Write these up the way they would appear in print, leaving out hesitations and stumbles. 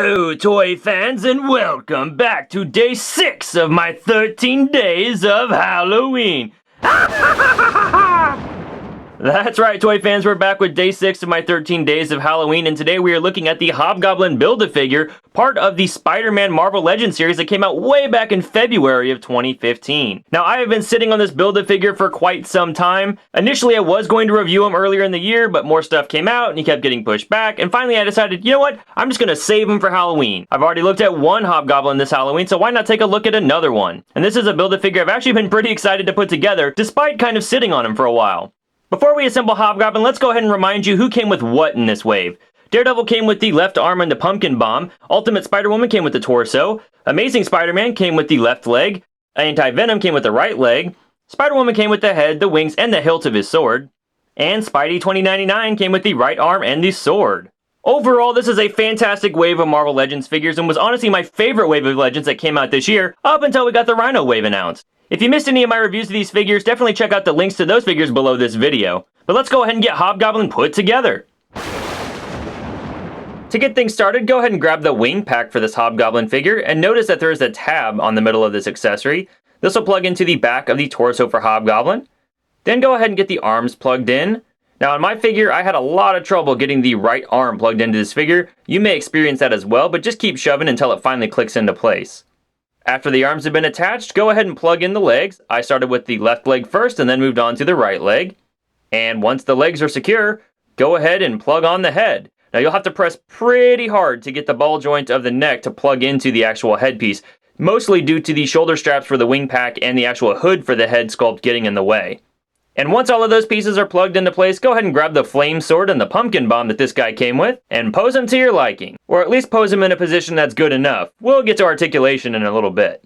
Hello, toy fans, and welcome back to day 6 of my 13 days of Halloween. That's right, toy fans, we're back with day 6 of my 13 days of Halloween, and today we are looking at the Hobgoblin Build-A-Figure, part of the Spider-Man Marvel Legends series that came out way back in February of 2015. Now, I have been sitting on this Build-A-Figure for quite some time. Initially, I was going to review him earlier in the year, but more stuff came out, and he kept getting pushed back, and finally I decided, you know what, I'm just gonna save him for Halloween. I've already looked at one Hobgoblin this Halloween, so why not take a look at another one? And this is a Build-A-Figure I've actually been pretty excited to put together, despite kind of sitting on him for a while. Before we assemble Hobgoblin, let's go ahead and remind you who came with what in this wave. Daredevil came with the left arm and the pumpkin bomb, Ultimate Spider-Woman came with the torso, Amazing Spider-Man came with the left leg, Anti-Venom came with the right leg, Spider-Woman came with the head, the wings, and the hilt of his sword, and Spidey 2099 came with the right arm and the sword. Overall, this is a fantastic wave of Marvel Legends figures and was honestly my favorite wave of Legends that came out this year, up until we got the Rhino wave announced. If you missed any of my reviews of these figures, definitely check out the links to those figures below this video. But let's go ahead and get Hobgoblin put together. To get things started, go ahead and grab the wing pack for this Hobgoblin figure, and notice that there is a tab on the middle of this accessory. This will plug into the back of the torso for Hobgoblin. Then go ahead and get the arms plugged in. Now on my figure, I had a lot of trouble getting the right arm plugged into this figure. You may experience that as well, but just keep shoving until it finally clicks into place. After the arms have been attached, go ahead and plug in the legs. I started with the left leg first and then moved on to the right leg. And once the legs are secure, go ahead and plug on the head. Now you'll have to press pretty hard to get the ball joint of the neck to plug into the actual headpiece, mostly due to the shoulder straps for the wing pack and the actual hood for the head sculpt getting in the way. And once all of those pieces are plugged into place, go ahead and grab the flame sword and the pumpkin bomb that this guy came with, and pose him to your liking. Or at least pose him in a position that's good enough. We'll get to articulation in a little bit.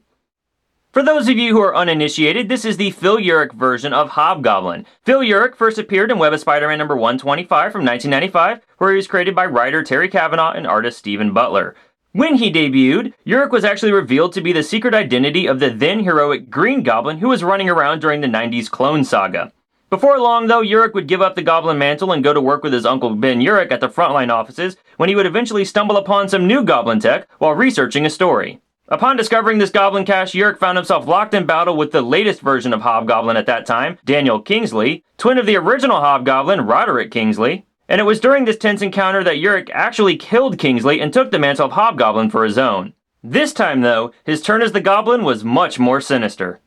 For those of you who are uninitiated, this is the Phil Urich version of Hobgoblin. Phil Urich first appeared in Web of Spider-Man number 125 from 1995, where he was created by writer Terry Kavanagh and artist Stephen Butler. When he debuted, Urich was actually revealed to be the secret identity of the then heroic Green Goblin who was running around during the 90s Clone Saga. Before long, though, Urich would give up the Goblin mantle and go to work with his uncle Ben Urich at the Frontline offices, when he would eventually stumble upon some new Goblin tech while researching a story. Upon discovering this Goblin cache, Urich found himself locked in battle with the latest version of Hobgoblin at that time, Daniel Kingsley, twin of the original Hobgoblin, Roderick Kingsley, and it was during this tense encounter that Urich actually killed Kingsley and took the mantle of Hobgoblin for his own. This time, though, his turn as the Goblin was much more sinister.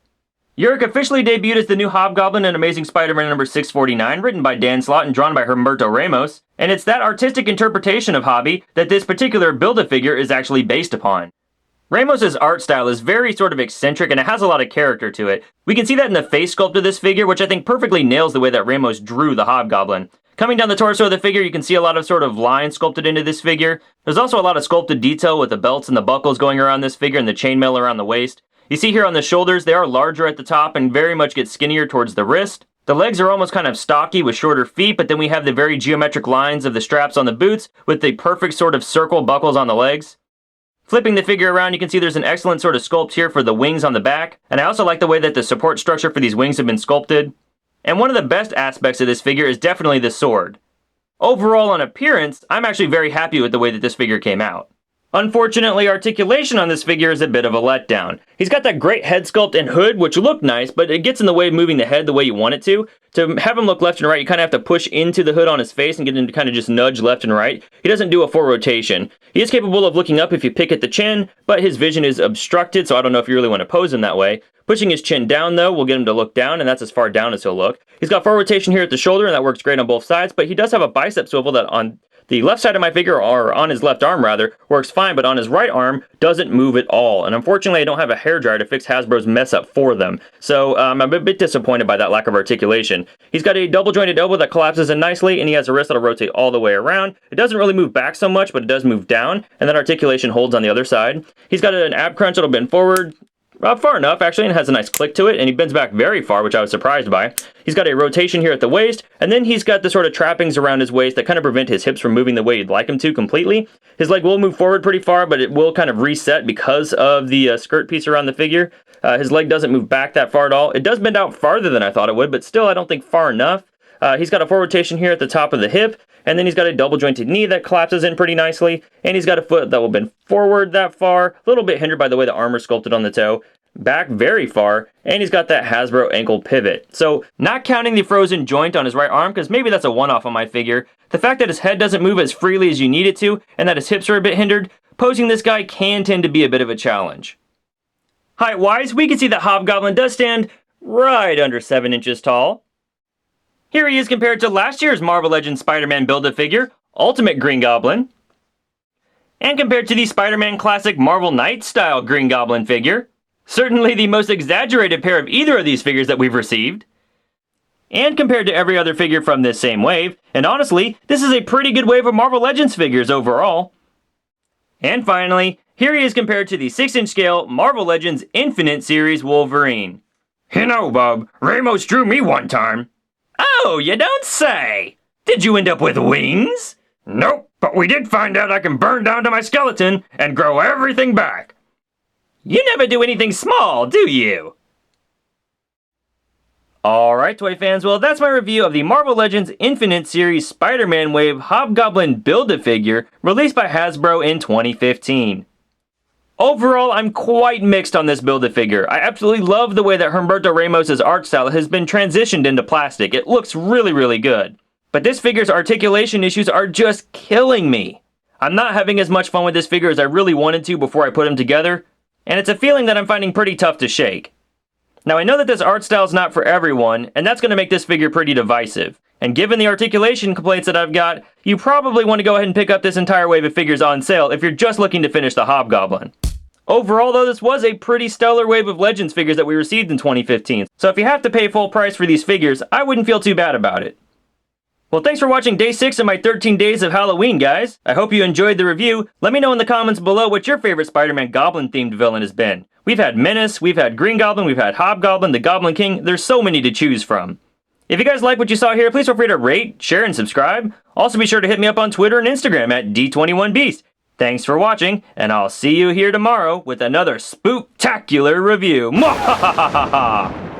Urich officially debuted as the new Hobgoblin in Amazing Spider-Man number 649, written by Dan Slott and drawn by Humberto Ramos, and it's that artistic interpretation of Hobby that this particular Build-A-Figure is actually based upon. Ramos's art style is very sort of eccentric and it has a lot of character to it. We can see that in the face sculpt of this figure, which I think perfectly nails the way that Ramos drew the Hobgoblin. Coming down the torso of the figure, you can see a lot of sort of lines sculpted into this figure. There's also a lot of sculpted detail with the belts and the buckles going around this figure and the chainmail around the waist. You see here on the shoulders, they are larger at the top and very much get skinnier towards the wrist. The legs are almost kind of stocky with shorter feet, but then we have the very geometric lines of the straps on the boots with the perfect sort of circle buckles on the legs. Flipping the figure around, you can see there's an excellent sort of sculpt here for the wings on the back, and I also like the way that the support structure for these wings have been sculpted. And one of the best aspects of this figure is definitely the sword. Overall, on appearance, I'm actually very happy with the way that this figure came out. Unfortunately, articulation on this figure is a bit of a letdown. He's got that great head sculpt and hood, which look nice, but it gets in the way of moving the head the way you want it to. To have him look left and right, you kind of have to push into the hood on his face and get him to kind of just nudge left and right. He doesn't do a full rotation. He is capable of looking up if you pick at the chin, but his vision is obstructed, so I don't know if you really want to pose him that way. Pushing his chin down, though, will get him to look down, and that's as far down as he'll look. He's got full rotation here at the shoulder, and that works great on both sides, but he does have a bicep swivel that on the left side of my figure, or on his left arm rather, works fine, but on his right arm, doesn't move at all. And unfortunately, I don't have a hairdryer to fix Hasbro's mess up for them. So I'm a bit disappointed by that lack of articulation. He's got a double jointed elbow that collapses in nicely, and he has a wrist that'll rotate all the way around. It doesn't really move back so much, but it does move down, and that articulation holds on the other side. He's got an ab crunch that'll bend forward, far enough, actually, and has a nice click to it, and he bends back very far, which I was surprised by. He's got a rotation here at the waist, and then he's got the sort of trappings around his waist that kind of prevent his hips from moving the way you'd like him to completely. His leg will move forward pretty far, but it will kind of reset because of the skirt piece around the figure. His leg doesn't move back that far at all. It does bend out farther than I thought it would, but still I don't think far enough. He's got a forward rotation here at the top of the hip, and then he's got a double jointed knee that collapses in pretty nicely, and he's got a foot that will bend forward that far, a little bit hindered by the way the armor sculpted on the toe, back very far, and he's got that Hasbro ankle pivot. So not counting the frozen joint on his right arm, because maybe that's a one-off on my figure, the fact that his head doesn't move as freely as you need it to, and that his hips are a bit hindered, posing this guy can tend to be a bit of a challenge. Height-wise, we can see that Hobgoblin does stand right under 7 inches tall. Here he is compared to last year's Marvel Legends Spider-Man Build-A-Figure, Ultimate Green Goblin. And compared to the Spider-Man Classic Marvel Knight style Green Goblin figure. Certainly the most exaggerated pair of either of these figures that we've received. And compared to every other figure from this same wave, and honestly, this is a pretty good wave of Marvel Legends figures overall. And finally, here he is compared to the 6-inch scale Marvel Legends Infinite Series Wolverine. You know, Bob, Ramos drew me one time. Oh, you don't say! Did you end up with wings? Nope, but we did find out I can burn down to my skeleton and grow everything back. You never do anything small, do you? Alright, toy fans, well that's my review of the Marvel Legends Infinite Series Spider-Man Wave Hobgoblin Build-A-Figure released by Hasbro in 2015. Overall, I'm quite mixed on this Build-A-Figure. I absolutely love the way that Humberto Ramos' art style has been transitioned into plastic. It looks really, really good. But this figure's articulation issues are just killing me. I'm not having as much fun with this figure as I really wanted to before I put him together, and it's a feeling that I'm finding pretty tough to shake. Now I know that this art style is not for everyone, and that's going to make this figure pretty divisive. And given the articulation complaints that I've got, you probably want to go ahead and pick up this entire wave of figures on sale if you're just looking to finish the Hobgoblin. Overall though, this was a pretty stellar wave of Legends figures that we received in 2015, so if you have to pay full price for these figures, I wouldn't feel too bad about it. Well, thanks for watching day 6 of my 13 days of Halloween, guys. I hope you enjoyed the review. Let me know in the comments below what your favorite Spider-Man Goblin-themed villain has been. We've had Menace, we've had Green Goblin, we've had Hobgoblin, the Goblin King. There's so many to choose from. If you guys like what you saw here, please feel free to rate, share, and subscribe. Also be sure to hit me up on Twitter and Instagram at D21Beast. Thanks for watching, and I'll see you here tomorrow with another spooktacular review. Mwahahaha!